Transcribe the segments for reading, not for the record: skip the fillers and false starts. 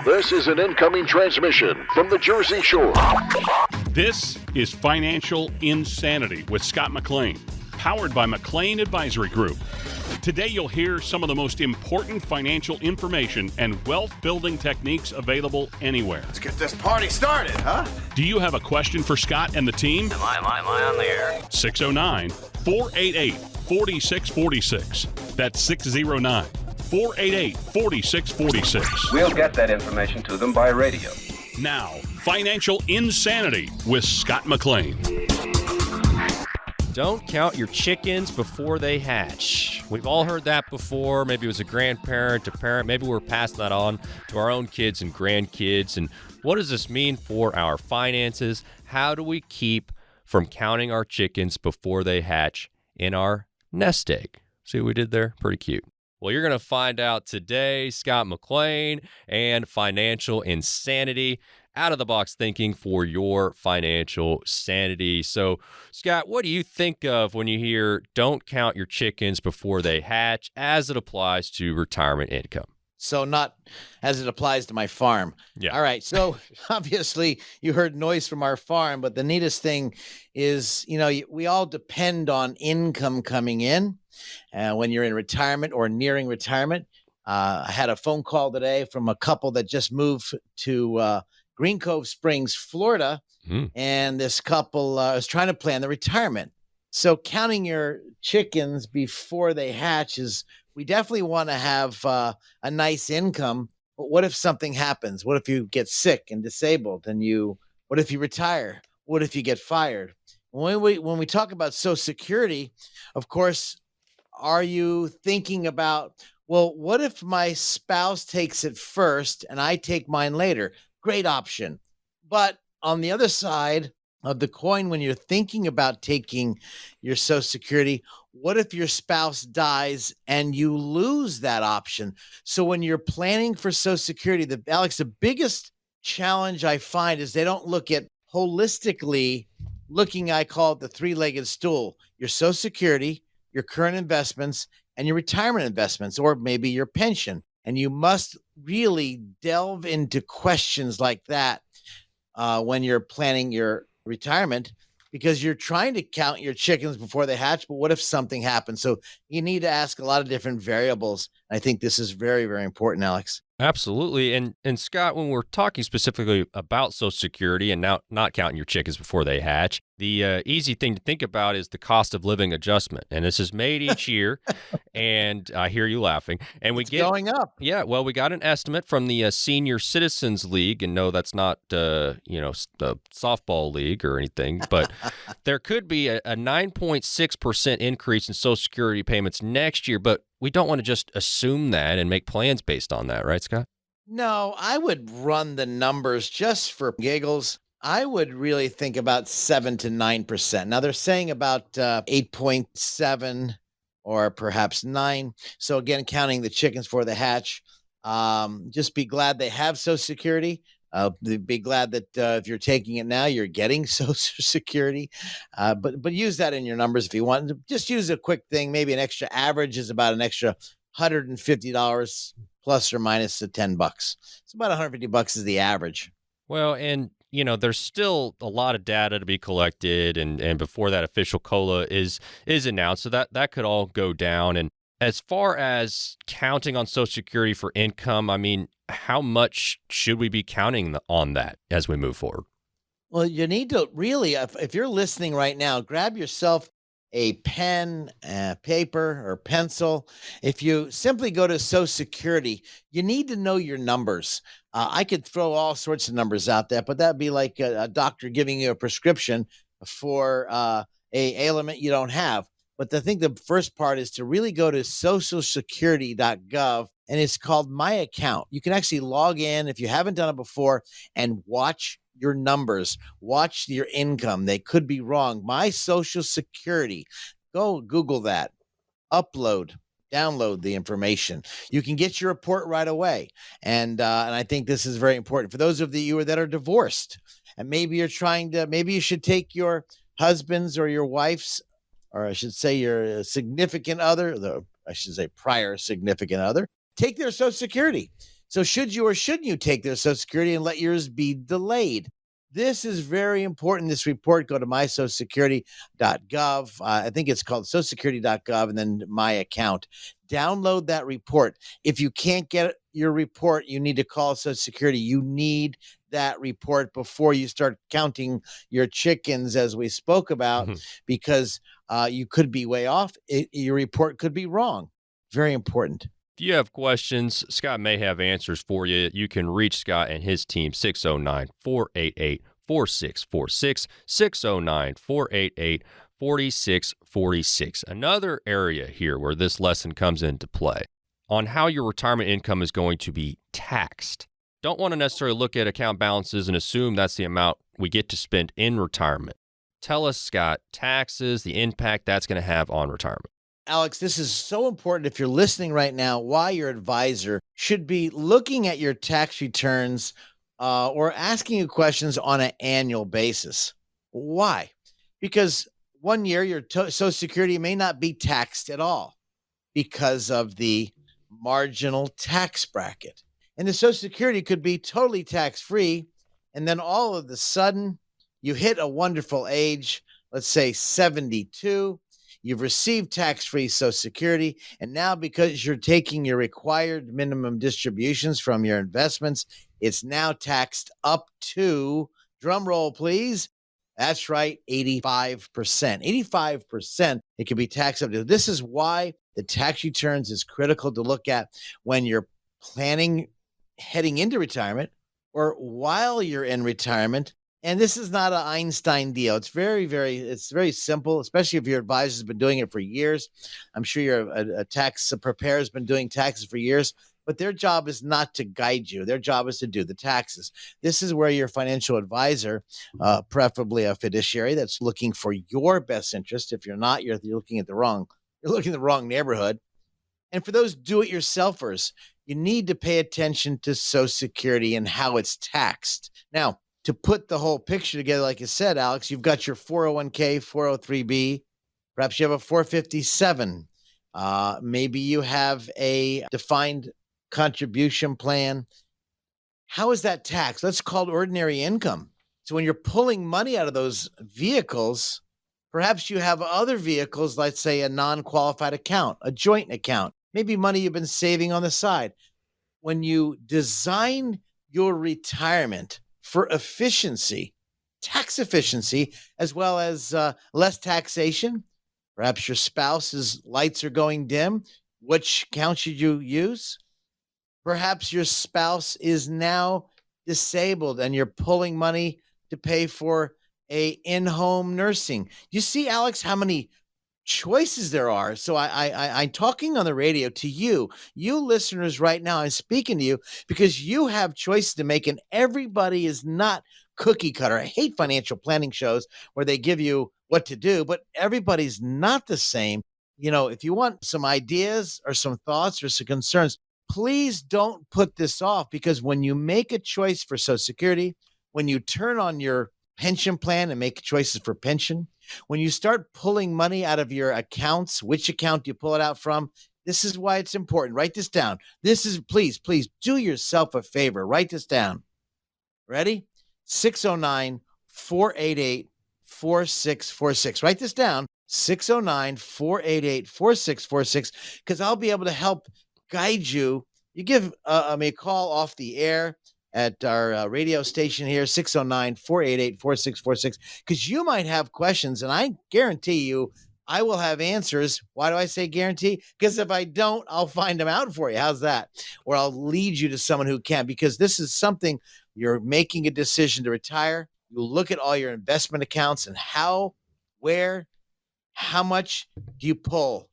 This is an incoming transmission from the Jersey Shore. This is Financial Insanity with Scott McLean, powered by McLean Advisory Group. Today you'll hear some of the most important financial information and wealth-building techniques available anywhere. Let's get this party started, huh? Do you have a question for Scott and the team? Am I on the air? 609-488-4646. That's 609-488-4646. We'll get that information to them by radio. Now, Financial Insanity with Scott McLean. Don't count your chickens before they hatch. We've all heard that before. Maybe it was a grandparent, a parent. Maybe we're passing that on to our own kids and grandkids. And what does this mean for our finances? How do we keep from counting our chickens before they hatch in our nest egg? See what we did there? Pretty cute. Well, you're going to find out today. Scott McLean and Financial Insanity. Out-of-the-box thinking for your financial sanity. So, Scott, what do you think of when you hear don't count your chickens before they hatch as it applies to retirement income? So not as it applies to my farm. Yeah. All right. So obviously you heard noise from our farm, but the neatest thing is, we all depend on income coming in when you're in retirement or nearing retirement. I had a phone call today from a couple that just moved to Green Cove Springs, Florida, and this couple is trying to plan the retirement. So counting your chickens before they hatch we definitely want to have a nice income. But what if something happens? What if you get sick and disabled? What if you retire? What if you get fired? When we talk about Social Security, of course, are you thinking about, well, what if my spouse takes it first and I take mine later? Great option. But on the other side of the coin, when you're thinking about taking your Social Security, what if your spouse dies and you lose that option? So when you're planning for Social Security, Alex, the biggest challenge I find is they don't look at holistically I call it the three-legged stool: your Social Security, your current investments, and your retirement investments, or maybe your pension. And you must really delve into questions like that when you're planning your retirement, because you're trying to count your chickens before they hatch. But what if something happens? So you need to ask a lot of different variables. I think this is very, very important, Alex. Absolutely. And Scott, when we're talking specifically about Social Security and now not counting your chickens before they hatch, the easy thing to think about is the cost of living adjustment. And this is made each year. And I hear you laughing. And It's going up. Yeah, well, we got an estimate from the Senior Citizens League. And no, that's not, the softball league or anything. But there could be a 9.6% increase in Social Security payments next year. But we don't want to just assume that and make plans based on that, right, Scott? No, I would run the numbers just for giggles. I would really think about 7 to 9%. Now they're saying about 8.7 or perhaps 9. So again, counting the chickens for the hatch. Just be glad they have Social Security. Be glad that if you're taking it now, you're getting Social Security. But use that in your numbers if you want. Just use a quick thing. Maybe an extra average is about an extra $150 plus or minus the $10. It's about $150 is the average. Well, and there's still a lot of data to be collected, and before that official COLA is announced, so that could all go down. And as far as counting on Social Security for income, I mean, how much should we be counting on that as we move forward? Well, you need to really, if you're listening right now, grab yourself a pen, paper, or pencil. If you simply go to Social Security, you need to know your numbers. I could throw all sorts of numbers out there, but that'd be like a doctor giving you a prescription for a ailment you don't have. But I think the first part is to really go to socialsecurity.gov, and it's called My Account. You can actually log in if you haven't done it before and watch your numbers, watch your income. They could be wrong. My Social Security. Go Google that. Download the information. You can get your report right away. And I think this is very important for those of you that are divorced. And maybe you should take your husband's or your wife's, or I should say your significant other, prior significant other, take their Social Security. So should you or shouldn't you take their Social Security and let yours be delayed? This is very important. This report, go to mysocialsecurity.gov. I think it's called socialsecurity.gov and then my account. Download that report. If you can't get your report, you need to call Social Security. You need that report before you start counting your chickens, as we spoke about, because you could be way off. Your report could be wrong. Very important. If you have questions, Scott may have answers for you. You can reach Scott and his team, 609-488-4646, 609-488-4646. Another area here where this lesson comes into play on how your retirement income is going to be taxed. Don't want to necessarily look at account balances and assume that's the amount we get to spend in retirement. Tell us, Scott, taxes, the impact that's going to have on retirement. Alex, this is so important if you're listening right now, why your advisor should be looking at your tax returns or asking you questions on an annual basis. Why? Because one year your Social Security may not be taxed at all because of the marginal tax bracket. And the Social Security could be totally tax-free, and then all of a sudden you hit a wonderful age, let's say 72, you've received tax-free Social Security, and now because you're taking your required minimum distributions from your investments, it's now taxed up to, drum roll please, that's right, 85%. 85% it can be taxed up to. This is why the tax returns is critical to look at when you're planning heading into retirement or while you're in retirement. And this is not an Einstein deal. It's it's very simple, especially if your advisor's been doing it for years. I'm sure your a tax preparer has been doing taxes for years, but their job is not to guide you. Their job is to do the taxes. This is where your financial advisor, preferably a fiduciary that's looking for your best interest. If you're not, you're looking in the wrong neighborhood. And for those do-it-yourselfers, you need to pay attention to Social Security and how it's taxed. Now, to put the whole picture together, like you said, Alex, you've got your 401k, 403b, perhaps you have a 457. Maybe you have a defined contribution plan. How is that taxed? That's called ordinary income. So when you're pulling money out of those vehicles, perhaps you have other vehicles, let's say a non-qualified account, a joint account, maybe money you've been saving on the side. When you design your retirement for efficiency, tax efficiency, as well as less taxation. Perhaps your spouse's lights are going dim. Which account should you use? Perhaps your spouse is now disabled and you're pulling money to pay for a in-home nursing. You see, Alex, how many choices there are. So I'm talking on the radio to you listeners right now. I'm speaking to you because you have choices to make, and everybody is not cookie cutter. I hate financial planning shows where they give you what to do, but everybody's not the same. You know, if you want some ideas or some thoughts or some concerns, please don't put this off, because when you make a choice for Social Security, when you turn on your pension plan and make choices for pension, when you start pulling money out of your accounts, which account do you pull it out from? This is why it's important. Write this down. This is, please do yourself a favor. Write this down. Ready? 609-488-4646. Write this down. 609-488-4646, because I'll be able to help guide you. You give me a call off the air at our radio station here, 609-488-4646, because you might have questions, and I guarantee you I will have answers. Why do I say guarantee? Because if I don't, I'll find them out for you. How's that? Or I'll lead you to someone who can, because this is something you're making a decision to retire. You look at all your investment accounts and how, where, how much do you pull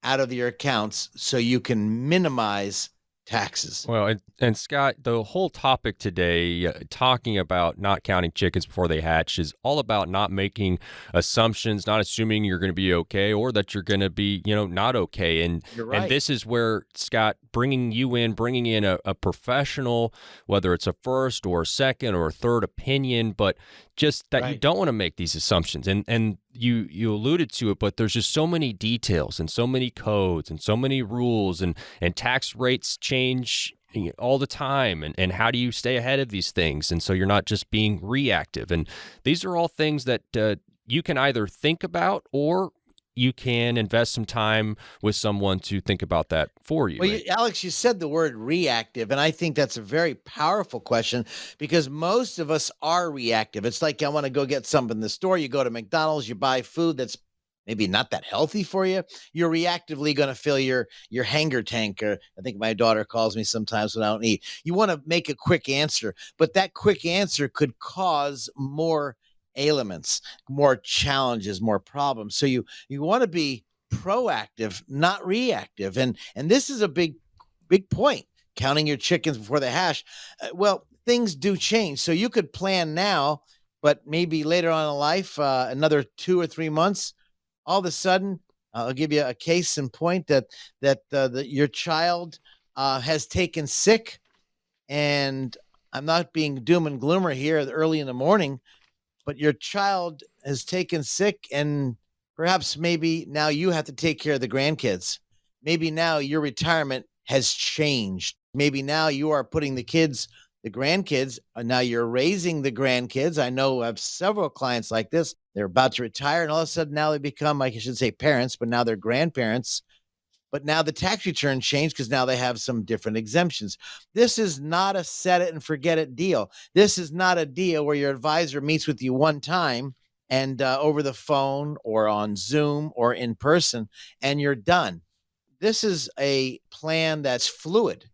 out of your accounts so you can minimize taxes. Well, and Scott, the whole topic today, talking about not counting chickens before they hatch, is all about not making assumptions, not assuming you're going to be okay or that you're going to be, not okay. And You're right. And this is where, Scott, bringing in a professional, whether it's a first or a second or a third opinion, but just that you Right. don't want to make these assumptions. And you alluded to it, but there's just so many details and so many codes and so many rules, and tax rates change all the time, and how do you stay ahead of these things, and so you're not just being reactive. And these are all things that you can either think about, or you can invest some time with someone to think about that for you. Well, Alex, you said the word reactive, and I think that's a very powerful question because most of us are reactive. It's like I want to go get something in the store. You go to McDonald's, you buy food that's maybe not that healthy for you. You're reactively going to fill your hanger tank. Or I think my daughter calls me sometimes when I don't eat. You want to make a quick answer, but that quick answer could cause more ailments, more challenges, more problems. So you want to be proactive, not reactive. And this is a big point, counting your chickens before they hatch. Well, things do change. So you could plan now, but maybe later on in life, another 2 or 3 months, all of a sudden, I'll give you a case in point that your child has taken sick. And I'm not being doom and gloomer here early in the morning, but your child has taken sick, and perhaps maybe now you have to take care of the grandkids. Maybe now your retirement has changed. Maybe now you are putting the grandkids, and now you're raising the grandkids. I know I have several clients like this. They're about to retire, and all of a sudden now they become, I should say parents, but now they're grandparents. But now the tax return changed because now they have some different exemptions. This is not a set it and forget it deal. This is not a deal where your advisor meets with you one time and over the phone or on Zoom or in person, and you're done. This is a plan that's fluid.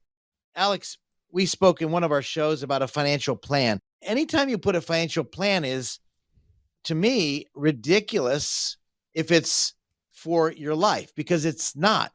Alex, we spoke in one of our shows about a financial plan. Anytime you put a financial plan is, to me, ridiculous if it's for your life, because it's not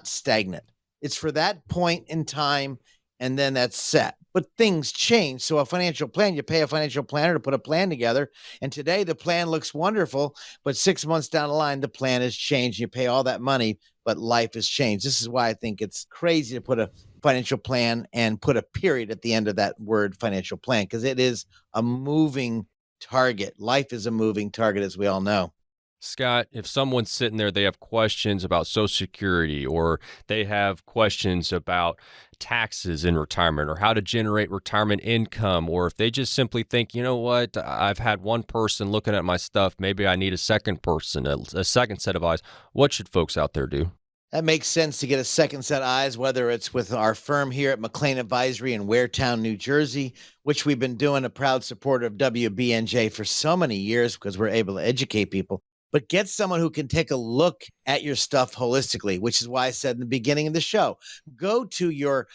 stagnant. It's for that point in time, and then that's set. But things change. So a financial plan, you pay a financial planner to put a plan together. And today the plan looks wonderful, but 6 months down the line, the plan has changed. You pay all that money, but life has changed. This is why I think it's crazy to put a financial plan and put a period at the end of that word financial plan, because it is a moving target. Life is a moving target, as we all know. Scott, if someone's sitting there, they have questions about Social Security, or they have questions about taxes in retirement, or how to generate retirement income, or if they just simply think, you know what, I've had one person looking at my stuff, maybe I need a second person, a second set of eyes. What should folks out there do? That makes sense to get a second set of eyes, whether it's with our firm here at McLean Advisory in Waretown, New Jersey, which we've been doing, a proud supporter of WBNJ for so many years because we're able to educate people. But get someone who can take a look at your stuff holistically, which is why I said in the beginning of the show, go to your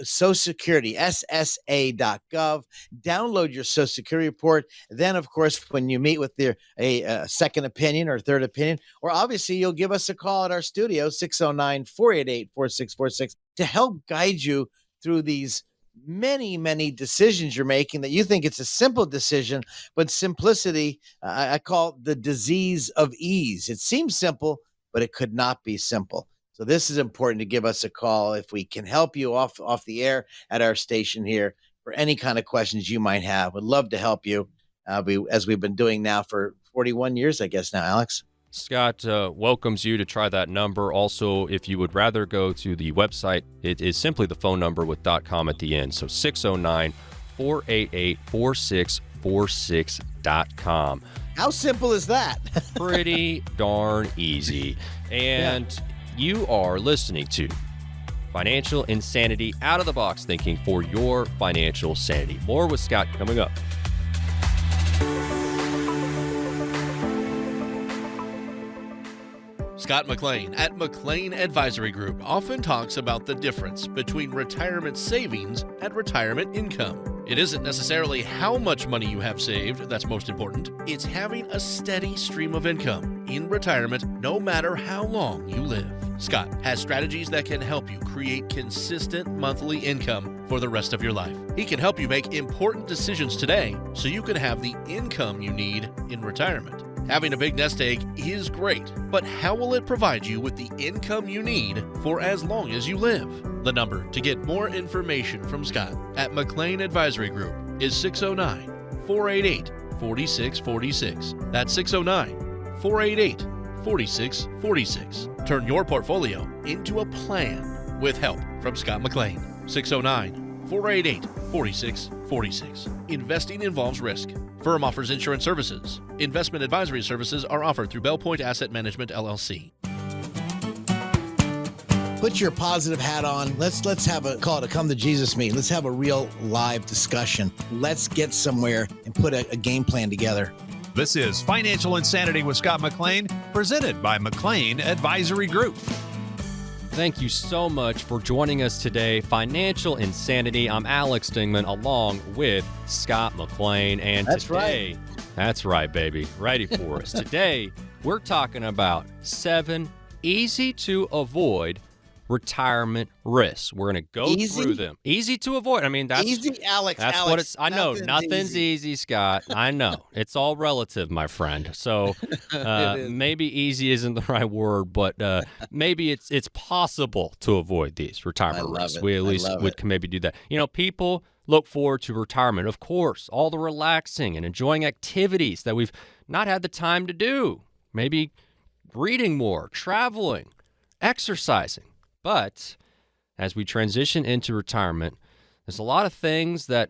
Social Security, SSA.gov, download your Social Security report. Then, of course, when you meet with a second opinion or third opinion, or obviously you'll give us a call at our studio, 609-488-4646, to help guide you through these many decisions you're making that you think it's a simple decision, but simplicity, I call it the disease of ease. It seems simple, but it could not be simple. So this is important to give us a call if we can help you off the air at our station here for any kind of questions you might have. Would love to help you as we've been doing now for 41 years, I guess now, Alex. Scott welcomes you to try that number. Also, if you would rather go to the website, it is simply the phone number with .com at the end. So 609-488-4646.com. How simple is that? Pretty darn easy. And you are listening to Financial Insanity, out of the box thinking for your financial sanity. More with Scott coming up. Scott McLean at McLean Advisory Group often talks about the difference between retirement savings and retirement income. It isn't necessarily how much money you have saved that's most important. It's having a steady stream of income in retirement no matter how long you live. Scott has strategies that can help you create consistent monthly income for the rest of your life. He can help you make important decisions today so you can have the income you need in retirement. Having a big nest egg is great, but how will it provide you with the income you need for as long as you live? The number to get more information from Scott at McLean Advisory Group is 609-488-4646. That's 609-488-4646. Turn your portfolio into a plan with help from Scott McLean. 609 488 4646. Investing involves risk. Firm offers insurance services. Investment advisory services are offered through Bell Point Asset Management, LLC. Put your positive hat on. Let's have a call to come to Jesus meeting. Let's have a real live discussion. Let's get somewhere and put a game plan together. This is Financial Insanity with Scott McLean, presented by McLean Advisory Group. Thank you so much for joining us today. Financial Insanity. I'm Alex Dingman along with Scott McLean. And That's today, That's right, baby. Ready for us. Today, we're talking about 7 easy to avoid retirement risks. We're going to go through them. Easy to avoid. I mean, that's easy, Alex. That's Alex, what it's. I know nothing's easy, Scott. I know it's all relative, my friend. So maybe easy isn't the right word, but maybe it's possible to avoid these retirement risks. We at least can maybe do that. You know, people look forward to retirement, of course, all the relaxing and enjoying activities that we've not had the time to do. Maybe reading more, traveling, exercising. But as we transition into retirement, there's a lot of things that,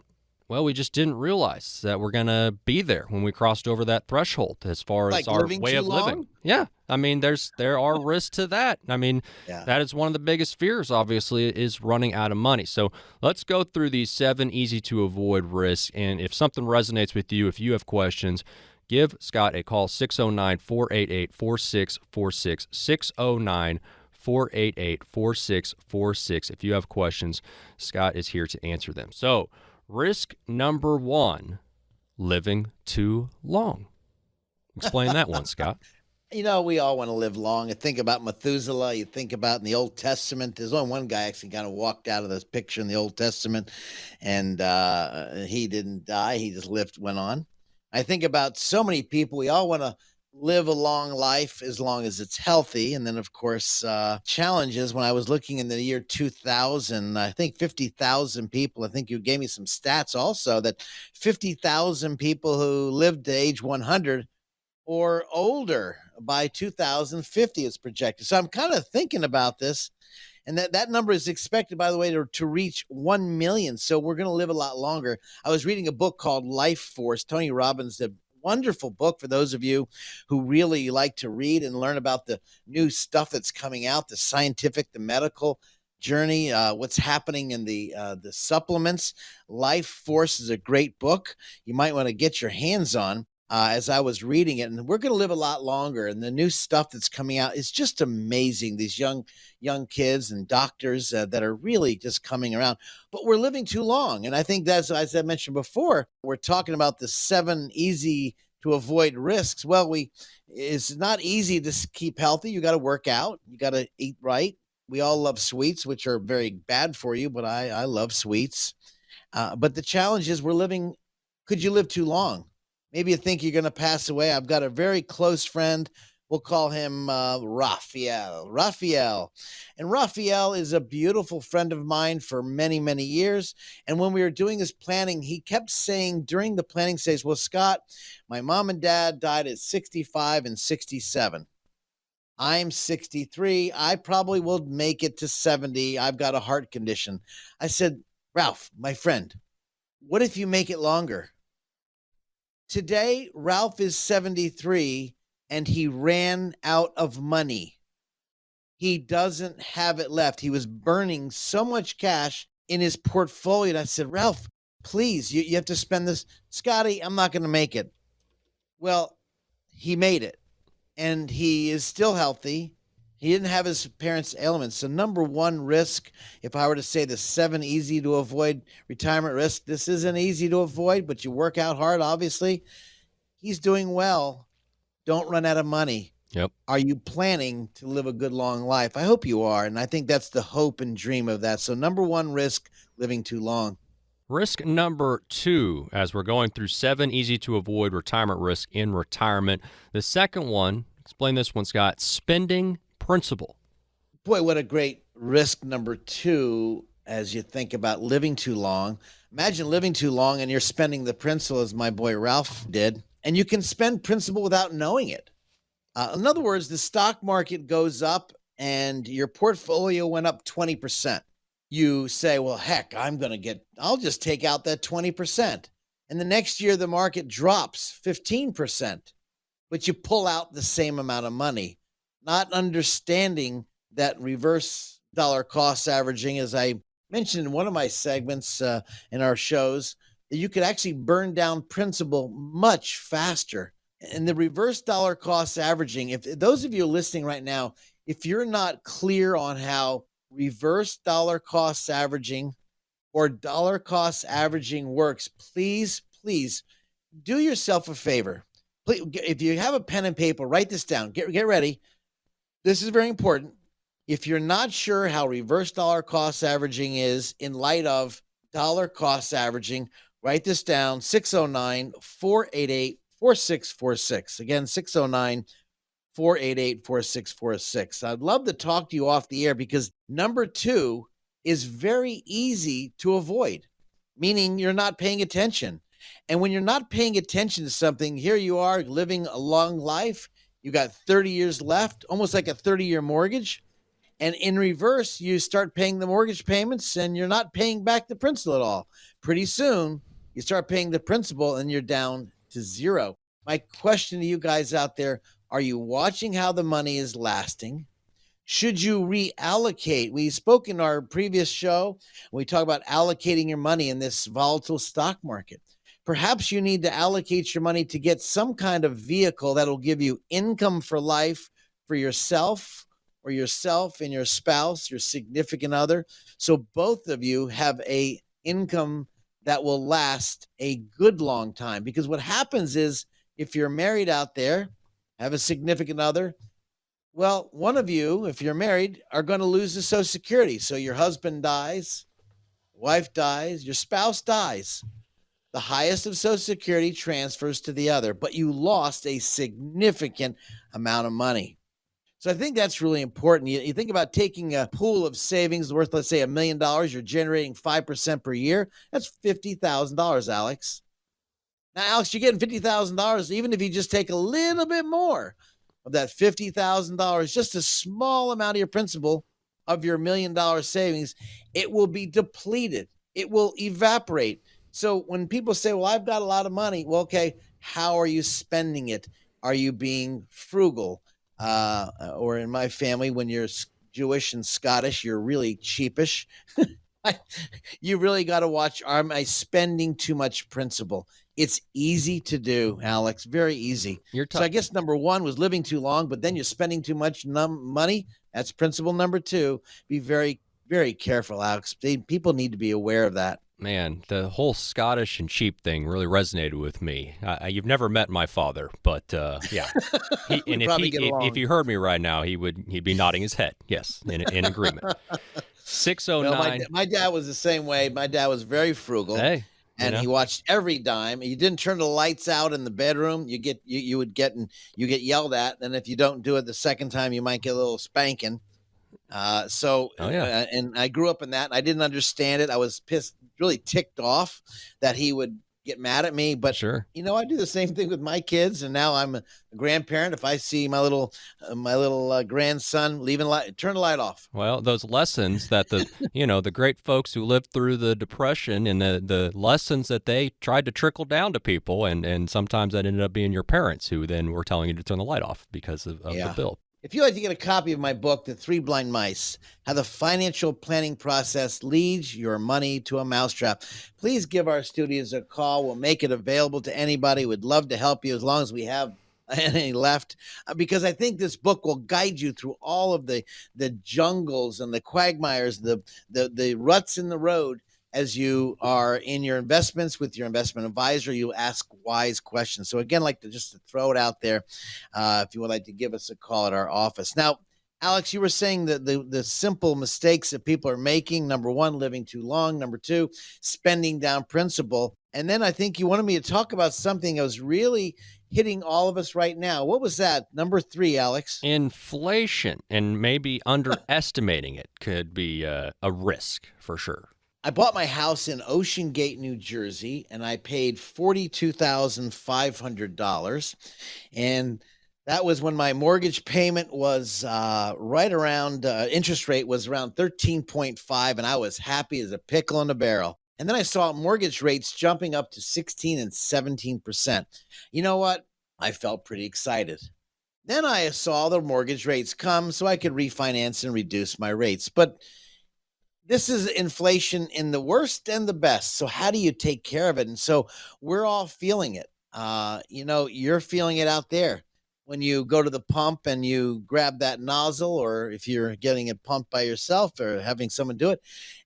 well, we just didn't realize that we're going to be there when we crossed over that threshold as far as our way of living. Yeah. I mean, there are risks to that. I mean, that is one of the biggest fears, obviously, is running out of money. So let's go through these 7 easy to avoid risks. And if something resonates with you, if you have questions, give Scott a call, 609-488-4646, 609-488-4646. If you have questions, Scott is here to answer them. So, risk number 1, living too long. Explain that one, Scott. You know, we all want to live long. You think about Methuselah. You think about in the Old Testament. There's only one guy actually kind of walked out of this picture in the Old Testament, and he didn't die. He just went on. I think about so many people. We all want to live a long life as long as it's healthy. And then, of course, challenges. When I was looking in the year 2000, I think 50,000 people, I think you gave me some stats also, that 50,000 people who lived to age 100 or older by 2050 is projected. So I'm kind of thinking about this. And that number is expected, by the way, to reach 1 million. So we're going to live a lot longer. I was reading a book called Life Force. Tony Robbins did. Wonderful book for those of you who really like to read and learn about the new stuff that's coming out, the scientific, the medical journey, what's happening in the supplements. Life Force is a great book. You might want to get your hands on as I was reading it. And we're going to live a lot longer. And the new stuff that's coming out is just amazing. These young kids and doctors that are really just coming around. But we're living too long. And I think that's, as I mentioned before, we're talking about the 7 easy to avoid risks. Well, it's not easy to keep healthy. You got to work out. You got to eat right. We all love sweets, which are very bad for you, but I love sweets. But the challenge is could you live too long? Maybe you think you're going to pass away. I've got a very close friend. We'll call him Raphael. And Raphael is a beautiful friend of mine for many, many years. And when we were doing this planning, he kept saying during the planning stage, well, Scott, my mom and dad died at 65 and 67. I'm 63. I probably will make it to 70. I've got a heart condition. I said, Ralph, my friend, what if you make it longer? Today, Ralph is 73 and he ran out of money. He doesn't have it left. He was burning so much cash in his portfolio. And I said, Ralph, please, you have to spend this. Scotty, I'm not going to make it. Well, he made it and he is still healthy. He didn't have his parents' ailments. So number 1 risk, if I were to say the 7 easy to avoid retirement risk, this isn't easy to avoid, but you work out hard, obviously. He's doing well. Don't run out of money. Yep. Are you planning to live a good long life? I hope you are. And I think that's the hope and dream of that. So number 1 risk, living too long. Risk number 2, as we're going through 7 easy to avoid retirement risk in retirement. The second one, explain this one, Scott, spending principal. Boy, what a great risk number 2 as you think about living too long. Imagine living too long and you're spending the principal as my boy Ralph did, and you can spend principal without knowing it. In other words, the stock market goes up and your portfolio went up 20%. you say, well, heck, I'll just take out that 20%. And the next year, the market drops 15%, but you pull out the same amount of money, not understanding that reverse dollar cost averaging, as I mentioned in one of my segments in our shows, that you could actually burn down principal much faster. And the reverse dollar cost averaging, if those of you listening right now, if you're not clear on how reverse dollar cost averaging or dollar cost averaging works, please do yourself a favor. Please, if you have a pen and paper, write this down. Get ready. This is very important. If you're not sure how reverse dollar cost averaging is in light of dollar cost averaging, write this down, 609-488-4646. Again, 609-488-4646. I'd love to talk to you off the air because number 2 is very easy to avoid, meaning you're not paying attention. And when you're not paying attention to something, here you are living a long life. You got 30 years left, almost like a 30-year mortgage. And in reverse, you start paying the mortgage payments and you're not paying back the principal at all. Pretty soon, you start paying the principal and you're down to zero. My question to you guys out there, are you watching how the money is lasting? Should you reallocate? We spoke in our previous show. We talk about allocating your money in this volatile stock market. Perhaps you need to allocate your money to get some kind of vehicle that'll give you income for life for yourself or yourself and your spouse, your significant other. So both of you have a income that will last a good long time. Because what happens is if you're married out there, have a significant other, well, one of you, if you're married, are going to lose the Social Security. So your husband dies, wife dies, your spouse dies. The highest of Social Security transfers to the other, but you lost a significant amount of money. So I think that's really important. You think about taking a pool of savings worth, let's say, $1 million. You're generating 5% per year. That's $50,000, Alex. Now, Alex, you're getting $50,000 even if you just take a little bit more of that $50,000, just a small amount of your principal of your $1 million savings. It will be depleted. It will evaporate. So when people say, well, I've got a lot of money, well, okay, how are you spending it? Are you being frugal? Or in my family, when you're Jewish and Scottish, you're really cheapish. You really got to watch, am I spending too much principal? It's easy to do, Alex, very easy. So I guess number 1 was living too long, but then you're spending too much money. That's principle number 2. Be very, very careful, Alex. People need to be aware of that. Man, the whole Scottish and cheap thing really resonated with me. You've never met my father, but yeah. If you heard me right now, he'd be nodding his head. Yes, in agreement. 609. Well, my dad was the same way. My dad was very frugal. Hey, and he watched every dime. You didn't turn the lights out in the bedroom, you get yelled at. And if you don't do it the second time, you might get a little spanking. And I grew up in that. And I didn't understand it. I was really ticked off that he would get mad at me. But sure, I do the same thing with my kids. And now I'm a grandparent. If I see my little grandson turn the light off. Well, those lessons that the great folks who lived through the Depression and the lessons that they tried to trickle down to people, and sometimes that ended up being your parents who then were telling you to turn the light off because of the bill. If you'd like to get a copy of my book, The Three Blind Mice, How the Financial Planning Process Leads Your Money to a Mousetrap, please give our studios a call. We'll make it available to anybody. We'd love to help you as long as we have any left, because I think this book will guide you through all of the jungles and the quagmires, the ruts in the road. As you are in your investments with your investment advisor, you ask wise questions. So again, just to throw it out there, if you would like to give us a call at our office. Now, Alex, you were saying that the simple mistakes that people are making: number 1, living too long; number 2, spending down principal. And then I think you wanted me to talk about something that was really hitting all of us right now. What was that? Number 3, Alex? Inflation, and maybe underestimating it could be a risk for sure. I bought my house in Ocean Gate, New Jersey, and I paid $42,500. And That was when my mortgage payment was right around, interest rate was around 13.5, and I was happy as a pickle in a barrel. And then I saw mortgage rates jumping up to 16 and 17%. You know what? I felt pretty excited. Then I saw the mortgage rates come so I could refinance and reduce my rates. But this is inflation in the worst and the best. So how do you take care of it? And so we're all feeling it. You're feeling it out there when you go to the pump and you grab that nozzle, or if you're getting it pumped by yourself or having someone do it,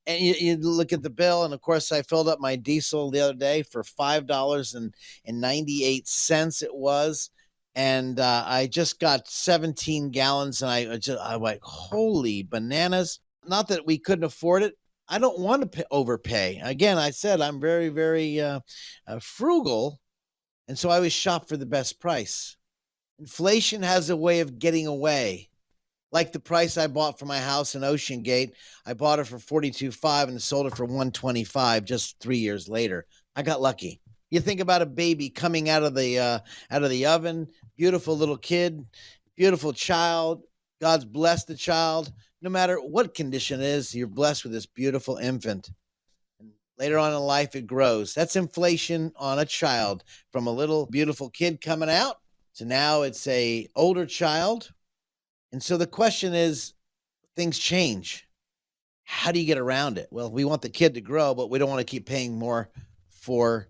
and you look at the bill. And of course, I filled up my diesel the other day for $5.98. It was. And I just got 17 gallons, and I'm like, holy bananas. Not that we couldn't afford it. I don't want to overpay. Again, I said I'm very, very frugal. And so I always shop for the best price. Inflation has a way of getting away. Like the price I bought for my house in Ocean Gate, I bought it for $42.5 and sold it for $125 just 3 years later. I got lucky. You think about a baby coming out of the oven, beautiful little kid, beautiful child. God's blessed the child. No matter what condition it is, you're blessed with this beautiful infant. And later on in life, it grows. That's inflation on a child, from a little beautiful kid coming out to now it's a older child. And so the question is, things change. How do you get around it? Well, we want the kid to grow, but we don't want to keep paying more for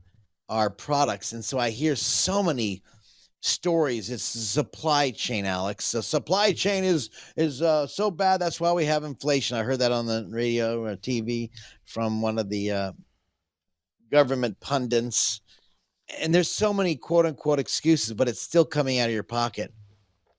our products. And so I hear so many stories. It's the supply chain, Alex. The supply chain is so bad. That's why we have inflation. I heard that on the radio or TV from one of the government pundits. And there's so many quote unquote excuses, but it's still coming out of your pocket.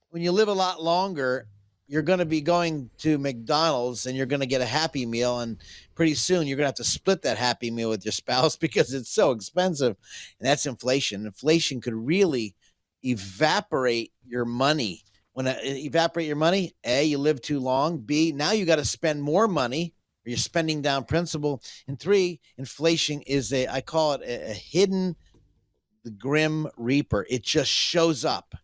When you live a lot longer, you're going to be going to McDonald's and you're going to get a Happy Meal. And pretty soon you're going to have to split that Happy Meal with your spouse because it's so expensive. And that's inflation. Inflation could really evaporate your money. When evaporate your money, A, you live too long. B, now you got to spend more money, or you're spending down principal. And 3, inflation is I call it a hidden, the grim reaper. It just shows up,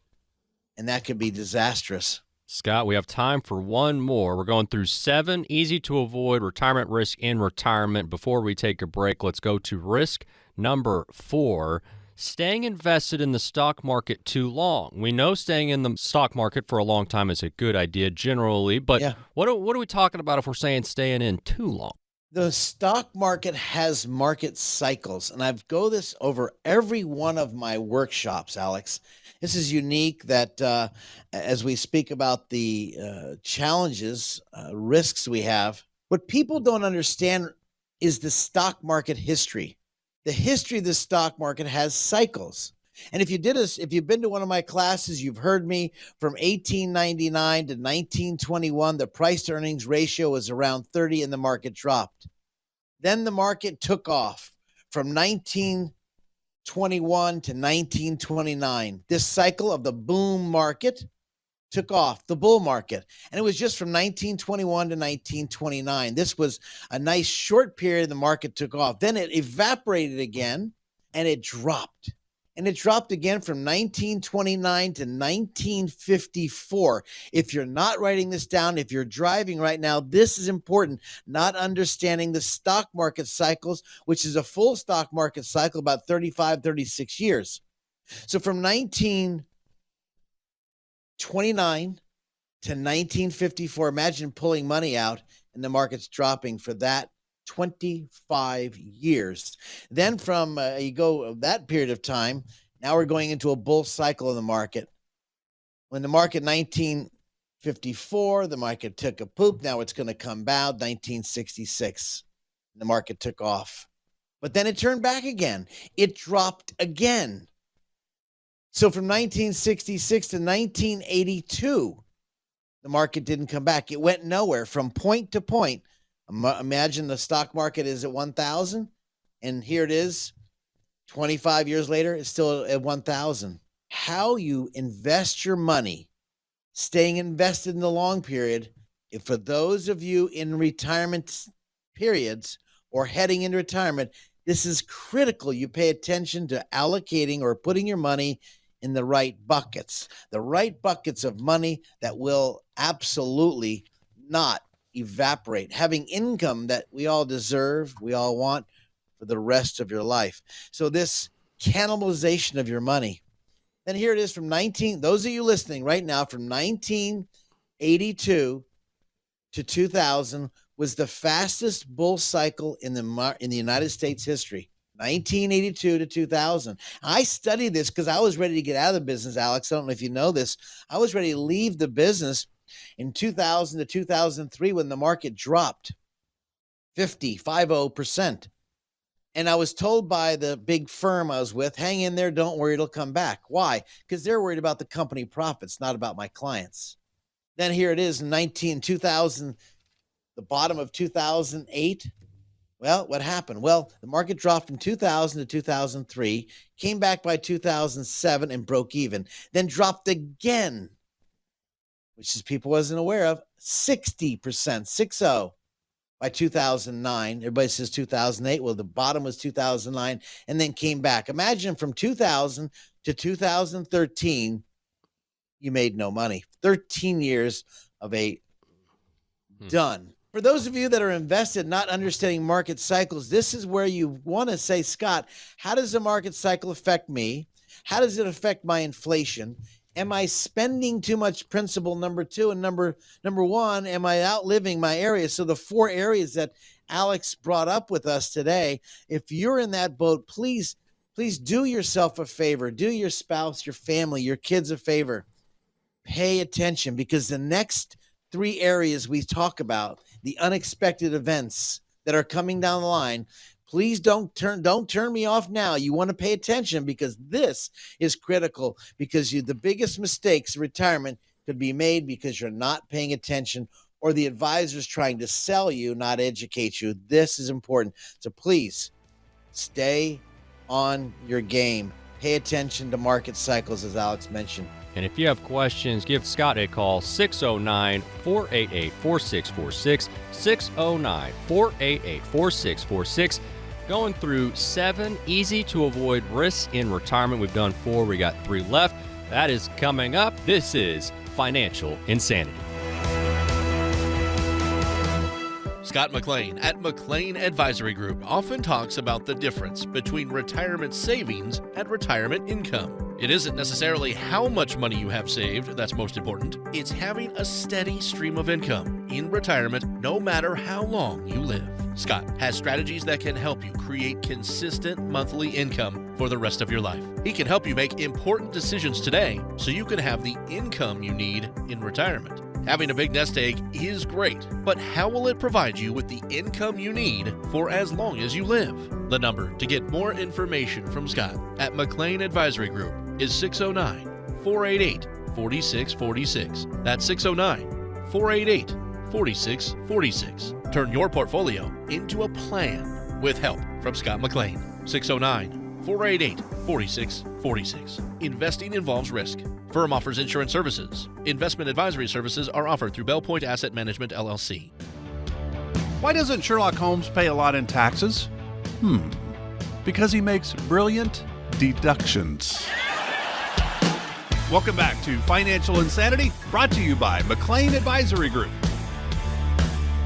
and that could be disastrous. Scott, we have time for one more. We're going through 7 easy to avoid retirement risk in retirement. Before we take a break, let's go to risk number 4. Staying invested in the stock market too long. We know staying in the stock market for a long time is a good idea generally, but what are we talking about if we're saying staying in too long? The stock market has market cycles, and I've go this over every one of my workshops, Alex. This is unique that as we speak about the challenges, risks we have, what people don't understand is the stock market history. The history of the stock market has cycles. And if you've been to one of my classes, you've heard me from 1899 to 1921, the price to earnings ratio was around 30 and the market dropped. Then the market took off from 1921 to 1929. This cycle of the boom market took off, the bull market. And it was just from 1921 to 1929. This was a nice short period. The market took off. Then it evaporated again and it dropped. And it dropped again from 1929 to 1954. If you're not writing this down, if you're driving right now, this is important. Not understanding the stock market cycles, which is a full stock market cycle, about 35, 36 years. So from 1929 to 1954, imagine pulling money out and the market's dropping for that 25 years. Then from you go that period of time, now we're going into a bull cycle in the market. When the market 1954, the market took a poop. Now it's going to come down. 1966, the market took off. But then it turned back again. It dropped again. So from 1966 to 1982, the market didn't come back. It went nowhere from point to point. Imagine the stock market is at 1,000, and here it is 25 years later, it's still at 1,000. How you invest your money, staying invested in the long period, if for those of you in retirement periods or heading into retirement, this is critical. You pay attention to allocating or putting your money in the right buckets of money that will absolutely not evaporate, having income that we all deserve, we all want for the rest of your life. So this cannibalization of your money. Then here it is from those of you listening right now, from 1982 to 2000 was the fastest bull cycle in the United States history. 1982 to 2000. I studied this because I was ready to get out of the business, Alex. I don't know if you know this. I was ready to leave the business in 2000 to 2003 when the market dropped 50%. And I was told by the big firm I was with, hang in there, don't worry, it'll come back. Why? Because they're worried about the company profits, not about my clients. Then here it is in 2000, the bottom of 2008. Well, what happened? Well, the market dropped from 2000 to 2003, came back by 2007 and broke even, then dropped again, which is people wasn't aware of, 60%, 60 by 2009. Everybody says 2008. Well, the bottom was 2009 and then came back. Imagine from 2000 to 2013, you made no money. 13 years of a done. For those of you that are invested, not understanding market cycles, this is where you want to say, Scott, how does the market cycle affect me? How does it affect my inflation? Am I spending too much principal? Number two, and number one, am I outliving my area? So the 4 areas that Alex brought up with us today, if you're in that boat, please do yourself a favor, do your spouse, your family, your kids a favor. Pay attention, because the next 3 areas we talk about, the unexpected events that are coming down the line, please don't turn me off now. You want to pay attention, because this is critical, because the biggest mistakes in retirement could be made because you're not paying attention, or the advisor's trying to sell you, not educate you. This is important. So please stay on your game. Pay attention to market cycles, as Alex mentioned. And if you have questions, give Scott a call, 609-488-4646, 609-488-4646. Going through 7 easy-to-avoid risks in retirement. We've done 4. We got 3 left. That is coming up. This is Financial Insanity. Scott McLean at McLean Advisory Group often talks about the difference between retirement savings and retirement income. It isn't necessarily how much money you have saved that's most important. It's having a steady stream of income in retirement no matter how long you live. Scott has strategies that can help you create consistent monthly income for the rest of your life. He can help you make important decisions today so you can have the income you need in retirement. Having a big nest egg is great, but how will it provide you with the income you need for as long as you live? The number to get more information from Scott at McLean Advisory Group is 609-488-4646. That's 609-488-4646. Turn your portfolio into a plan with help from Scott McLean. 609-488-4646. Investing involves risk. Firm offers insurance services. Investment advisory services are offered through Bell Point Asset Management, LLC. Why doesn't Sherlock Holmes pay a lot in taxes? Because he makes brilliant deductions. Welcome back to Financial Insanity, brought to you by McLean Advisory Group.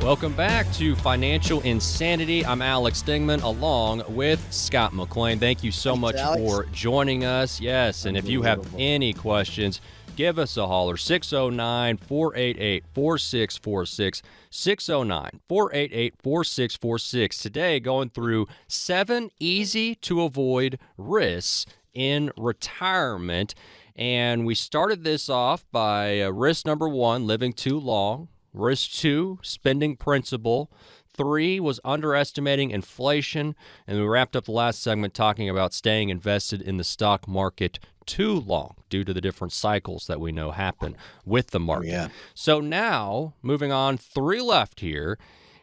Welcome back to Financial Insanity. I'm Alex Dingman along with Scott McLean. Thank you so much for joining us. Yes, and if you have any questions, give us a holler, 609-488-4646, 609-488-4646. Today, going through 7 easy-to-avoid risks in retirement. And we started this off by risk number 1, living too long. Risk 2, spending principal. 3 was underestimating inflation. And we wrapped up the last segment talking about staying invested in the stock market too long due to the different cycles that we know happen with the market. Yeah. So now, moving on, 3 left here.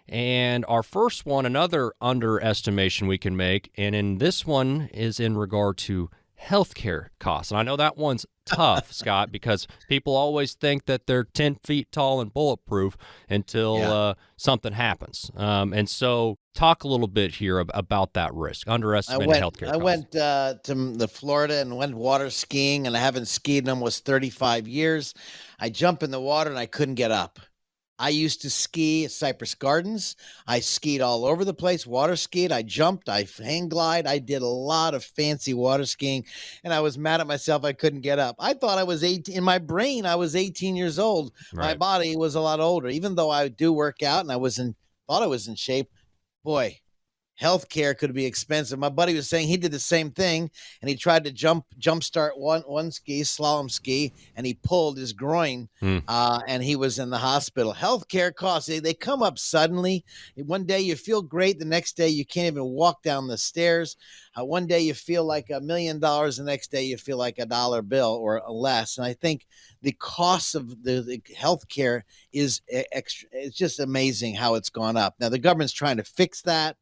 And our first one, another underestimation we can make, and in this one is in regard to healthcare costs. And I know that one's tough, Scott, because people always think that they're 10 feet tall and bulletproof until something happens. And so talk a little bit here about that risk, underestimated healthcare I costs. went to the Florida and went water skiing, and I haven't skied in almost 35 years. I jump in the water and I couldn't get up. I used to ski at Cypress Gardens. I skied all over the place, water skied. I jumped, I hang glide. I did a lot of fancy water skiing, and I was mad at myself I couldn't get up. I thought I was 18. In my brain, I was 18 years old. My Right. body was a lot older, even though I do work out and thought I was in shape. Boy, healthcare could be expensive. My buddy was saying he did the same thing, and he tried to jumpstart one ski, slalom ski, and he pulled his groin, and he was in the hospital. Healthcare costs, they come up suddenly. One day you feel great, the next day you can't even walk down the stairs. One day you feel like $1 million, the next day you feel like $1 bill or less. And I think the cost of the healthcare is extra. It's just amazing how it's gone up. Now the government's trying to fix that.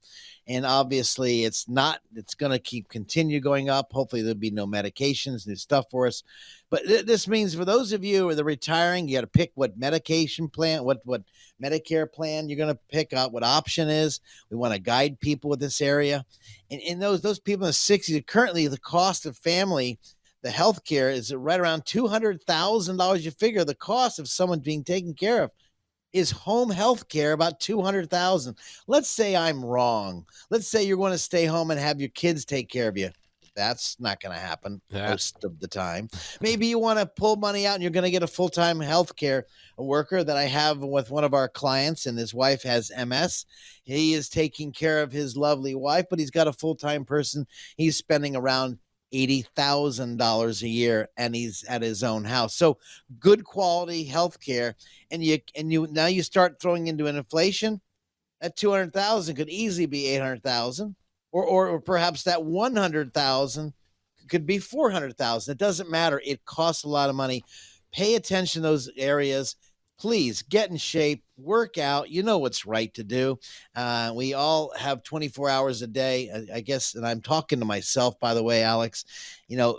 And obviously it's going to continue going up. Hopefully there'll be no medications, new stuff for us. But this means for those of you who are retiring, you got to pick what medication plan, what Medicare plan you're going to pick up, what option is. We want to guide people with this area. And in those people in the 60s, currently the cost of family, the health care is right around $200,000. You figure the cost of someone being taken care of is home health care about $200,000. Let's say I'm wrong. Let's say you're going to stay home and have your kids take care of you. That's not going to happen most of the time. Maybe you want to pull money out and you're going to get a full-time health care worker that I have with one of our clients, and his wife has MS. He is taking care of his lovely wife, but he's got a full-time person. He's spending around $80,000 a year, and he's at his own house. So good quality health care. And you now you start throwing into an inflation. That 200,000 could easily be 800,000, or perhaps that 100,000 could be 400,000. It doesn't matter. It costs a lot of money. Pay attention to those areas. Please get in shape, work out. You know what's right to do. We all have 24 hours a day, I guess. And I'm talking to myself, by the way, Alex,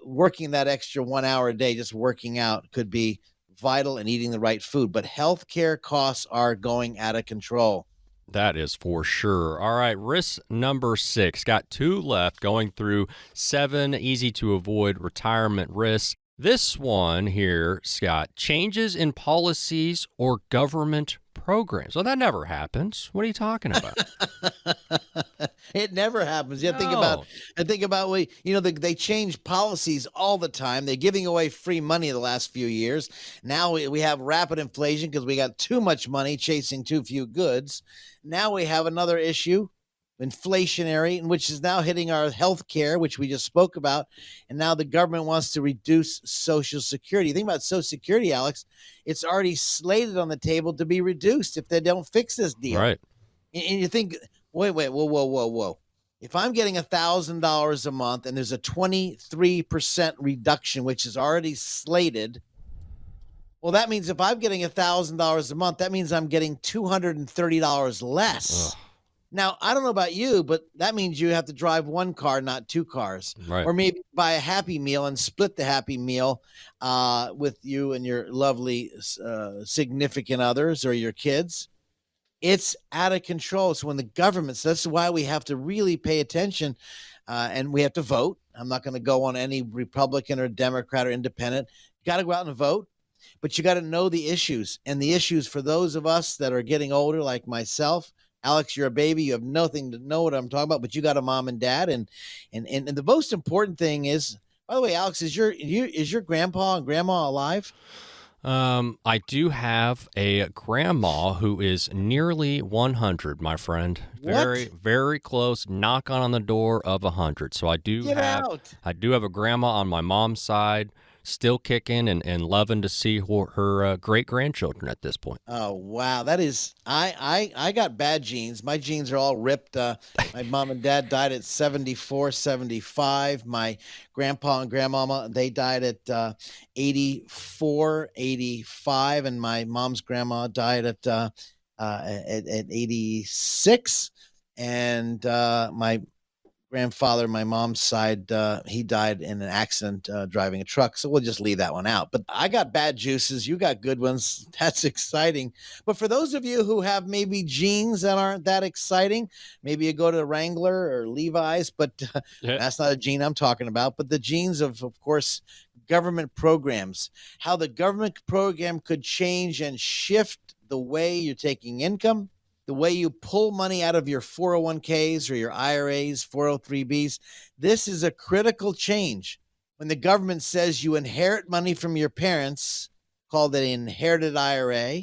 working that extra 1 hour a day, just working out could be vital, and eating the right food. But healthcare costs are going out of control. That is for sure. All right, risk number 6. Got 2 left, going through 7 easy to avoid retirement risks. This one here, Scott, changes in policies or government programs. Well, that never happens. What are you talking about? It never happens. Yeah, No. think about they change policies all the time. They're giving away free money the last few years. Now we have rapid inflation because we got too much money chasing too few goods. Now we have another issue, inflationary, which is now hitting our health care, which we just spoke about. And now the government wants to reduce Social Security. Think about Social Security, Alex. It's already slated on the table to be reduced if they don't fix this deal. Right. And you think, wait, whoa. If I'm getting $1,000 a month and there's a 23% reduction, which is already slated, well, that means if I'm getting $1,000 a month, that means I'm getting $230 less. Ugh. Now, I don't know about you, but that means you have to drive one car, not 2 cars. Right. Or maybe buy a Happy Meal and split the Happy Meal with you and your lovely significant others or your kids. It's out of control. So when the government, so that's why we have to really pay attention and we have to vote. I'm not going to go on any Republican or Democrat or independent. You got to go out and vote. But you got to know the issues, and the issues for those of us that are getting older, like myself. Alex, you're a baby. You have nothing to know what I'm talking about, but you got a mom and dad. And the most important thing is, by the way, Alex, is your grandpa and grandma alive? I do have a grandma who is nearly 100, my friend. Very, very close, knock on the door of 100. So I do have a grandma on my mom's side, still kicking and loving to see her great-grandchildren at this point. Oh, wow. That is, I got bad genes. My genes are all ripped. My mom and dad died at 74, 75. My grandpa and grandmama, they died at 84, 85. And my mom's grandma died at 86. And my grandfather, my mom's side, he died in an accident driving a truck. So we'll just leave that one out. But I got bad juices. You got good ones. That's exciting. But for those of you who have maybe jeans that aren't that exciting, maybe you go to Wrangler or Levi's, but that's not a jean I'm talking about. But the jeans of course, government programs, how the government program could change and shift the way you're taking income, the way you pull money out of your 401ks or your IRAs, 403bs. This is a critical change. When the government says you inherit money from your parents, called an inherited IRA,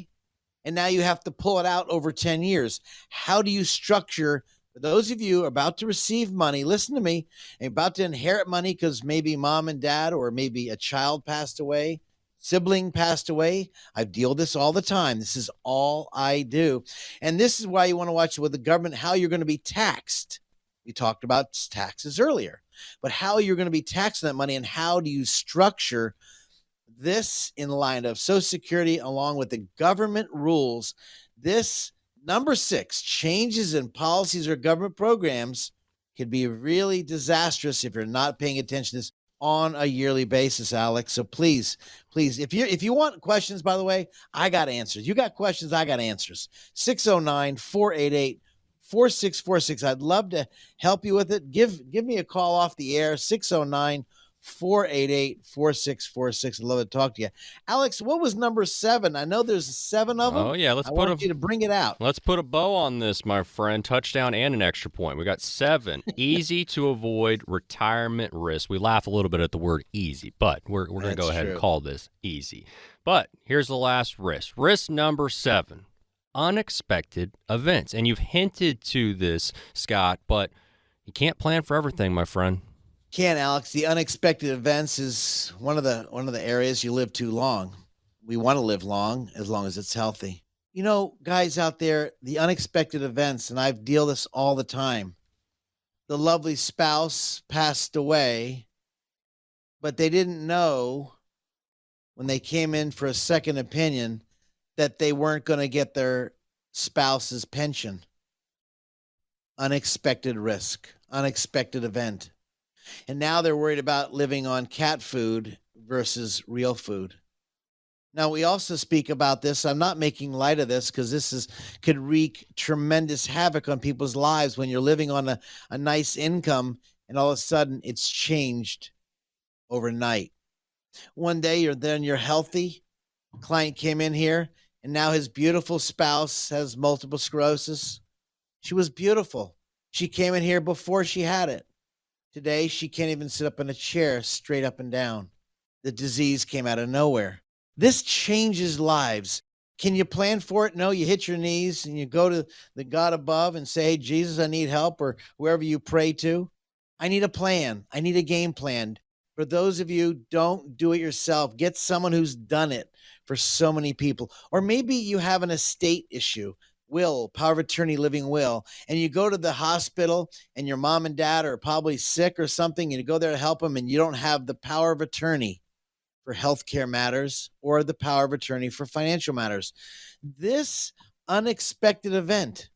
and now you have to pull it out over 10 years. How do you structure, for those of you about to receive money, listen to me, about to inherit money because maybe mom and dad or maybe a child passed away, sibling passed away. I deal with this all the time. This is all I do. And this is why you want to watch with the government, how you're going to be taxed. We talked about taxes earlier, but how you're going to be taxing that money and how do you structure this in line of Social Security along with the government rules. This number 6, changes in policies or government programs could be really disastrous if you're not paying attention to this on a yearly basis, Alex. So please, if you want questions, by the way, I got answers. You got questions, I got answers. 609-488-4646. I'd love to help you with it. Give me a call off the air, 609-488-4646. I'd love to talk to you. Alex, what was number 7? I know there's 7 of them. Oh, yeah. I want you to bring it out. Let's put a bow on this, my friend. Touchdown and an extra point. We got 7. Easy to avoid retirement risk. We laugh a little bit at the word easy, but we're going to go ahead and call this easy. But here's the last risk. Risk number 7, unexpected events. And you've hinted to this, Scott, but you can't plan for everything, my friend. Can't, Alex. The unexpected events is one of the areas you live too long. We want to live long as it's healthy. You know, guys out there, the unexpected events, and I've deal this all the time. The lovely spouse passed away, but they didn't know when they came in for a second opinion that they weren't going to get their spouse's pension. Unexpected risk, unexpected event. And now they're worried about living on cat food versus real food. Now, we also speak about this. I'm not making light of this because could wreak tremendous havoc on people's lives when you're living on a nice income and all of a sudden it's changed overnight. One day you're healthy. A client came in here and now his beautiful spouse has multiple sclerosis. She was beautiful. She came in here before she had it. Today, she can't even sit up in a chair straight up and down. The disease came out of nowhere. This changes lives. Can you plan for it? No, you hit your knees and you go to the God above and say, hey, Jesus, I need help, or whoever you pray to. I need a plan. I need a game plan. For those of you, don't do it yourself. Get someone who's done it for so many people. Or maybe you have an estate issue. Will, power of attorney, living will, and you go to the hospital and your mom and dad are probably sick or something and you go there to help them and you don't have the power of attorney for healthcare matters or the power of attorney for financial matters. This unexpected event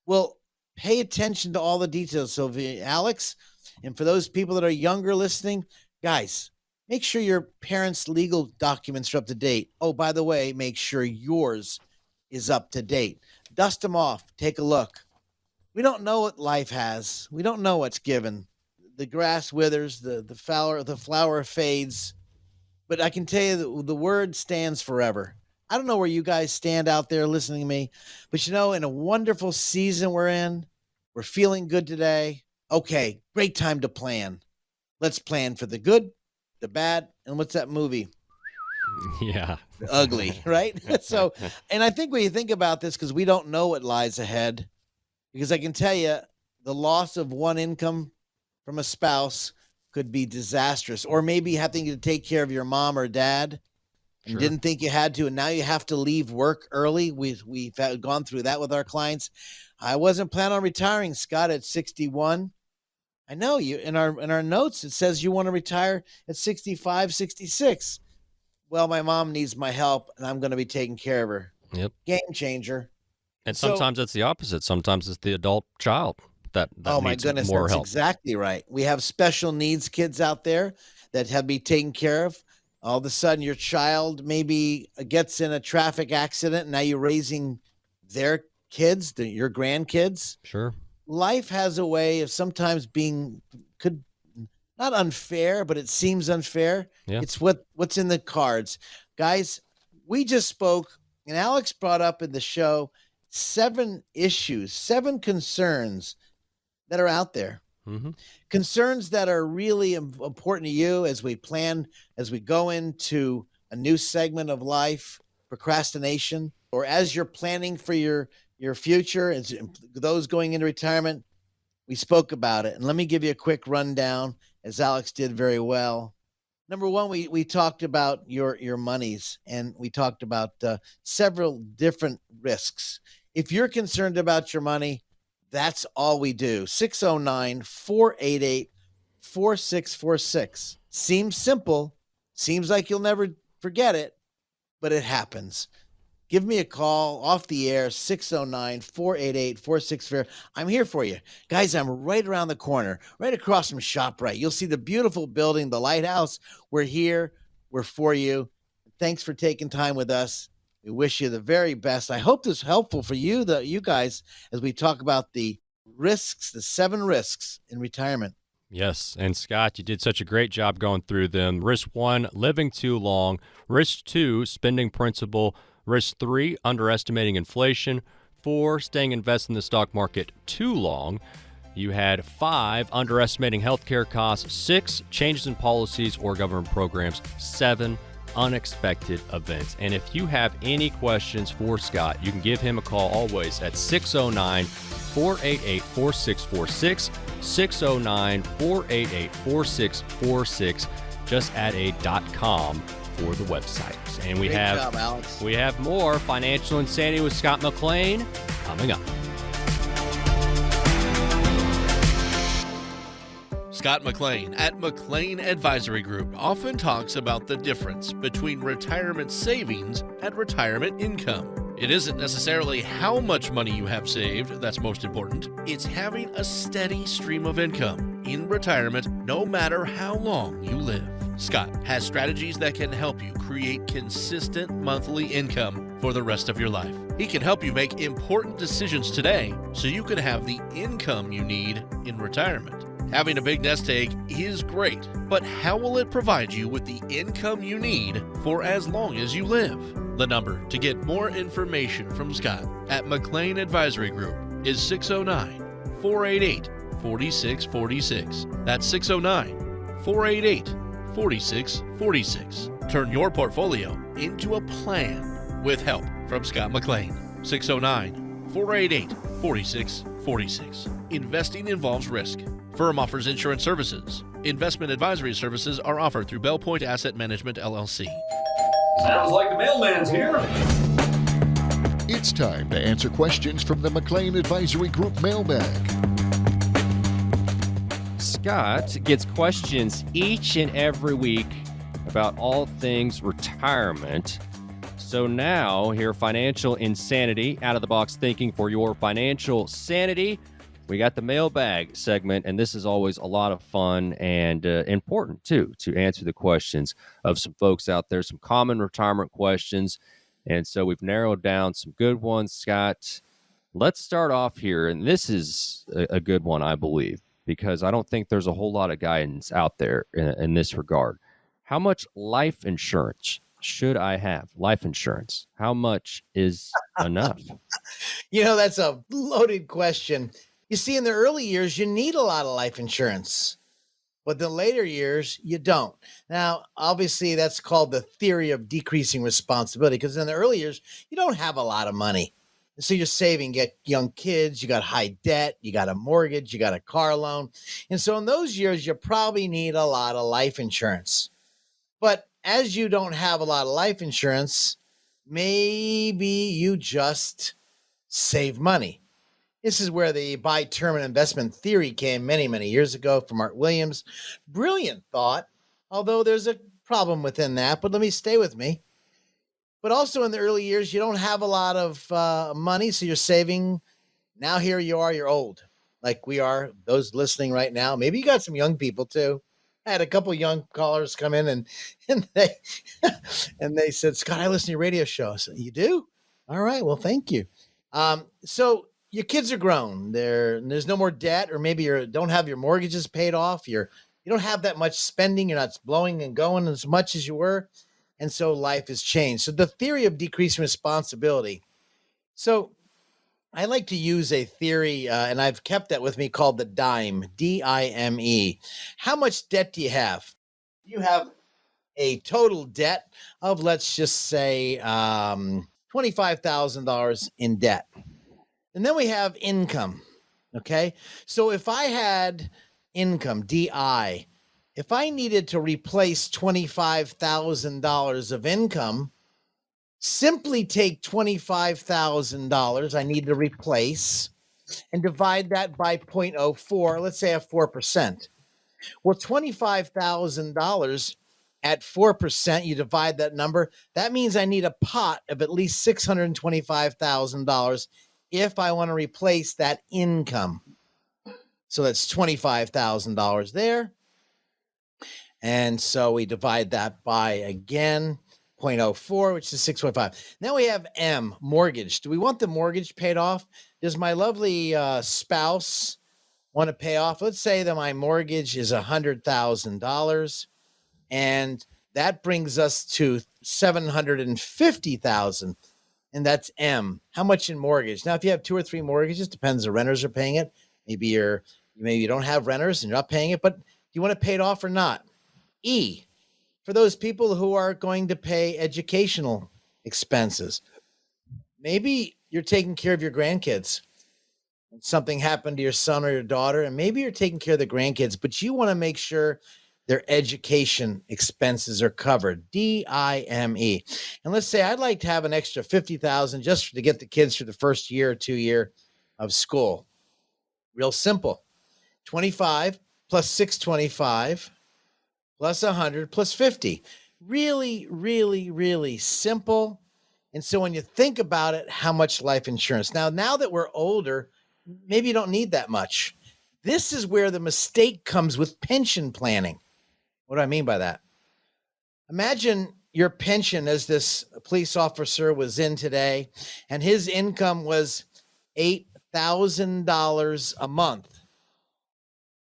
will pay attention to all the details. So Alex, and for those people that are younger listening, guys, make sure your parents' legal documents are up to date. Oh, by the way, make sure yours is up to date. Dust them off. Take a look. We don't know what life has. We don't know what's given. The grass withers, the flower fades. But I can tell you that the word stands forever. I don't know where you guys stand out there listening to me, but in a wonderful season we're feeling good today. Okay, great time to plan. Let's plan for the good, the bad, and what's that movie? Yeah. Ugly, right? So, and I think when you think about this, because we don't know what lies ahead, because I can tell you the loss of one income from a spouse could be disastrous, or maybe having to take care of your mom or dad and didn't think you had to, and now you have to leave work early. We've gone through that with our clients. I wasn't planning on retiring, Scott, at 61. I know you in our notes, it says you want to retire at 65, 66. Well, my mom needs my help, and I'm going to be taking care of her. Yep. Game changer. And sometimes it's the opposite. Sometimes it's the adult child that Oh my needs goodness, more that's help. exactly right. We have special needs kids out there that have to be taken care of. All of a sudden, your child maybe gets in a traffic accident. And now you're raising their kids, your grandkids. Sure. Life has a way of sometimes could not unfair, but it seems unfair. Yeah. It's what's in the cards. Guys, we just spoke, and Alex brought up in the show 7 issues, 7 concerns that are out there. Mm-hmm. Concerns that are really important to you as we plan, as we go into a new segment of life, procrastination, or as you're planning for your future, as those going into retirement. We spoke about it. And let me give you a quick rundown, as Alex did very well. Number one, we talked about your monies, and we talked about several different risks. If you're concerned about your money, that's all we do. 609-488-4646. Seems simple. Seems like you'll never forget it, but it happens. Give me a call off the air, 609-488-4646. I'm here for you. Guys, I'm right around the corner, right across from ShopRite. You'll see the beautiful building, the lighthouse. We're here. We're for you. Thanks for taking time with us. We wish you the very best. I hope this is helpful for you guys, as we talk about the risks, the 7 risks in retirement. Yes, and Scott, you did such a great job going through them. Risk 1, living too long. Risk 2, spending principal. Risk 3, underestimating inflation. 4, staying invested in the stock market too long. You had 5, underestimating healthcare costs. 6, changes in policies or government programs. 7, unexpected events. And if you have any questions for Scott, you can give him a call always at 609-488-4646, 609-488-4646. Just add a .com for the website. And Great job, Alex. we have more Financial Insanity with Scott McLean coming up. Scott McLean at McLean Advisory Group often talks about the difference between retirement savings and retirement income. It isn't necessarily how much money you have saved that's most important. It's having a steady stream of income in retirement no matter how long you live. Scott has strategies that can help you create consistent monthly income for the rest of your life. He can help you make important decisions today so you can have the income you need in retirement. Having a big nest egg is great, but how will it provide you with the income you need for as long as you live? The number to get more information from Scott at McLean Advisory Group is 609-488-4646. That's 609-488-4646. Turn your portfolio into a plan with help from Scott McLean. 609-488-4646. Investing involves risk. Firm offers insurance services. Investment advisory services are offered through Bell Point Asset Management, LLC. Sounds like the mailman's here. It's time to answer questions from the McLean Advisory Group Mailbag. Scott gets questions each and every week about all things retirement. So now, here, Financial Insanity, out-of-the-box thinking for your financial sanity. We got the mailbag segment, and this is always a lot of fun and important, too, to answer the questions of some folks out there, some common retirement questions. And so we've narrowed down some good ones, Scott. Let's start off here, and this is a good one, I believe, because I don't think there's a whole lot of guidance out there in this regard. How much life insurance should I have? Life insurance. How much is enough? That's a loaded question. You see, in the early years, you need a lot of life insurance, but the later years, you don't. Now, obviously, that's called the theory of decreasing responsibility, because in the early years, you don't have a lot of money. So you're saving, you get young kids, you got high debt, you got a mortgage, you got a car loan. And so in those years, you probably need a lot of life insurance. But as you don't have a lot of life insurance, maybe you just save money. This is where the buy term and investment theory came many, many years ago from Art Williams. Brilliant thought, although there's a problem within that, but let me stay with me. But also in the early years, you don't have a lot of money, so you're saving. Now here you are, you're old. like we are, those listening right now. Maybe you got some young people too. I had a couple young callers come in and they and they said, Scott, I listen to your radio show. I said, you do? All right. Well, thank you. So your kids are grown. There's no more debt, or maybe you don't have your mortgages paid off. You don't have that much spending. You're not blowing and going as much as you were. And so life has changed. So the theory of decreasing responsibility. So I like to use a theory, and I've kept that with me, called the DIME, DIME. How much debt do you have? You have a total debt of, let's just say, $25,000 in debt. And then we have income, okay? So if I had income, DI, if I needed to replace $25,000 of income, simply take $25,000 I need to replace and divide that by 0.04. Let's say I have 4%. Well, $25,000 at 4%, you divide that number. That means I need a pot of at least $625,000 if I want to replace that income. So that's $25,000 there. And so we divide that by, again, 0.04, which is 6.5. Now we have M, mortgage. Do we want the mortgage paid off? Does my lovely spouse want to pay off? Let's say that my mortgage is $100,000, and that brings us to $750,000, and that's M. How much in mortgage? Now, if you have 2 or 3 mortgages, depends. The renters are paying it. Maybe you don't have renters and you're not paying it, but do you want to pay it off or not? E, for those people who are going to pay educational expenses. Maybe you're taking care of your grandkids. Something happened to your son or your daughter, and maybe you're taking care of the grandkids, but you want to make sure their education expenses are covered. DIME. And let's say I'd like to have an extra $50,000 just to get the kids through the first year or 2 year of school. Real simple. 25 plus 625 plus 100 plus 50. Really, really, really simple. And so when you think about it, how much life insurance? Now that we're older, maybe you don't need that much. This is where the mistake comes with pension planning. What do I mean by that? Imagine your pension, as this police officer was in today, and his income was $8,000 a month.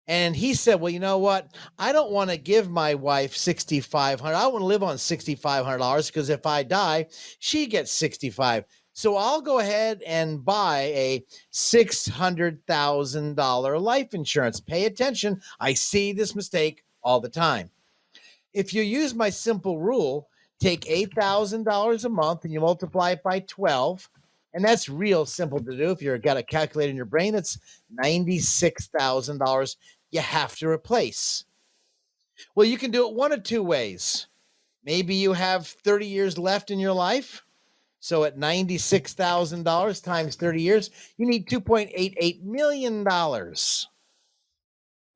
And he said, well, you know what? I don't want to give my wife $6,500. I want to live on $6,500 because if I die, she gets $6,500. So I'll go ahead and buy a $600,000 life insurance. Pay attention. I see this mistake all the time. If you use my simple rule, take $8,000 a month and you multiply it by 12. And that's real simple to do. If you've got a calculator in your brain, that's $96,000 you have to replace. Well, you can do it one of 2 ways. Maybe you have 30 years left in your life. So at $96,000 times 30 years, you need $2.88 million. But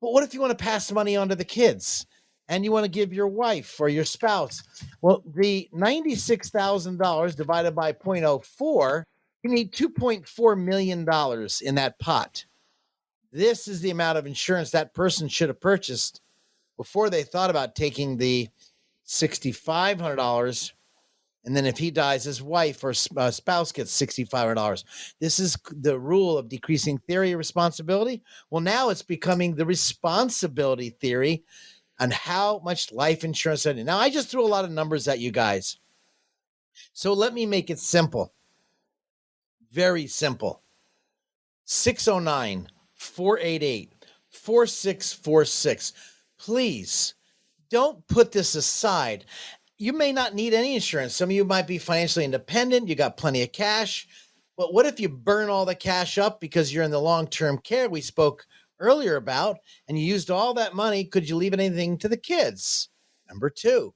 what if you want to pass the money on to the kids and you want to give your wife or your spouse? Well, the $96,000 divided by 0.04, you need $2.4 million in that pot. This is the amount of insurance that person should have purchased before they thought about taking the $6,500. And then if he dies, his wife or spouse gets $6,500. This is the rule of decreasing theory of responsibility. Well, now it's becoming the responsibility theory on how much life insurance I need. Now, I just threw a lot of numbers at you guys. So let me make it simple. Very simple. 609-488-4646. Please don't put this aside. You may not need any insurance. Some of you might be financially independent. You got plenty of cash. But what if you burn all the cash up because you're in the long-term care we spoke earlier about, and you used all that money? Could you leave anything to the kids? Number 2,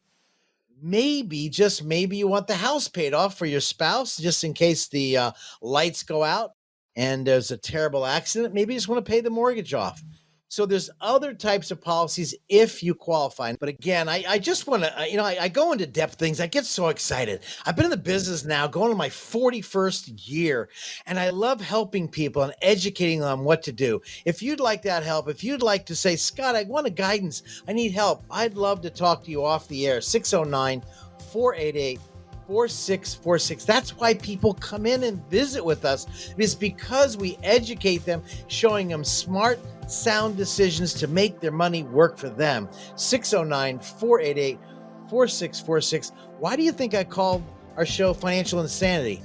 maybe, just maybe, you want the house paid off for your spouse just in case the lights go out and there's a terrible accident. Maybe you just want to pay the mortgage off. So there's other types of policies if you qualify. But again, I just want to, I go into depth things. I get so excited. I've been in the business now going to my 41st year, and I love helping people and educating them on what to do. If you'd like that help, if you'd like to say, Scott, I want a guidance, I need help, I'd love to talk to you off the air. 609-488-4646. That's why people come in and visit with us. It's because we educate them, showing them smart, sound decisions to make their money work for them. 609-488-4646. Why do you think I called our show Financial Insanity?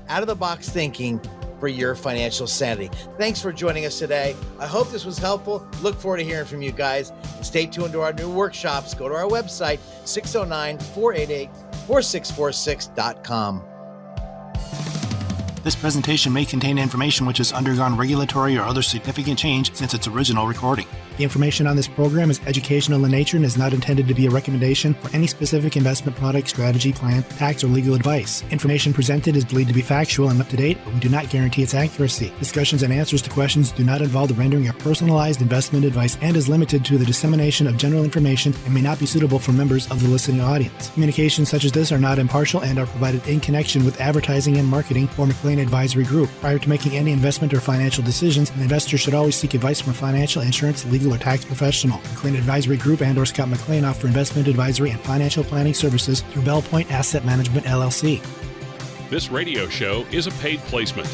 Out of the box thinking for your financial sanity. Thanks for joining us today. I hope this was helpful. Look forward to hearing from you guys. Stay tuned to our new workshops. Go to our website, 609-488-4646.com. This presentation may contain information which has undergone regulatory or other significant change since its original recording. The information on this program is educational in nature and is not intended to be a recommendation for any specific investment product, strategy, plan, tax, or legal advice. Information presented is believed to be factual and up to date, but we do not guarantee its accuracy. Discussions and answers to questions do not involve the rendering of personalized investment advice and is limited to the dissemination of general information and may not be suitable for members of the listening audience. Communications such as this are not impartial and are provided in connection with advertising and marketing for McLean Advisory Group. Prior to making any investment or financial decisions, an investor should always seek advice from a financial, insurance, legal, or tax professional. McLean Advisory Group and or Scott McLean offer investment advisory and financial planning services through Bell Point Asset Management, LLC. This radio show is a paid placement.